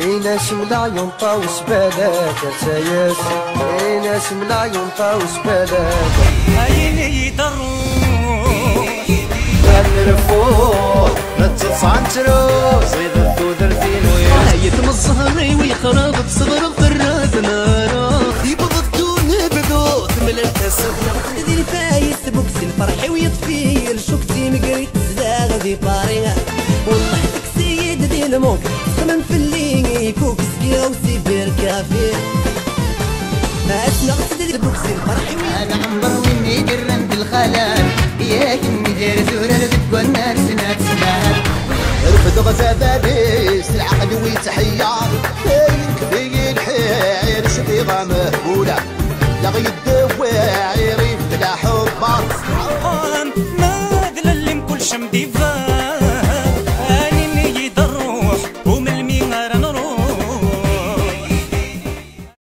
ناس ملايون طاوس بالك ارتياس ناس ملايون طاوس بالك عيني يضروح الرفوع لا تتصنترو صيد الثودر فينو عيط من الزهري ويخرب بصدر الطراز نارا يبغى الدون بدو تملى التسبنا دي الفايس بوكس الفرح ويطفي الشوكتي مقريت زاغ ذي باريها والله حدك سيد دي الموك خمم في اللي فوق سكيا وسيبير كافي اسنا قصدي البوكس الفرح انا عمر مني جرنت الخلال ياك النجار زورة بتقول نار سنات سنات رفد غزابانيس العقل ويتحير يكفي الحير شفي غمر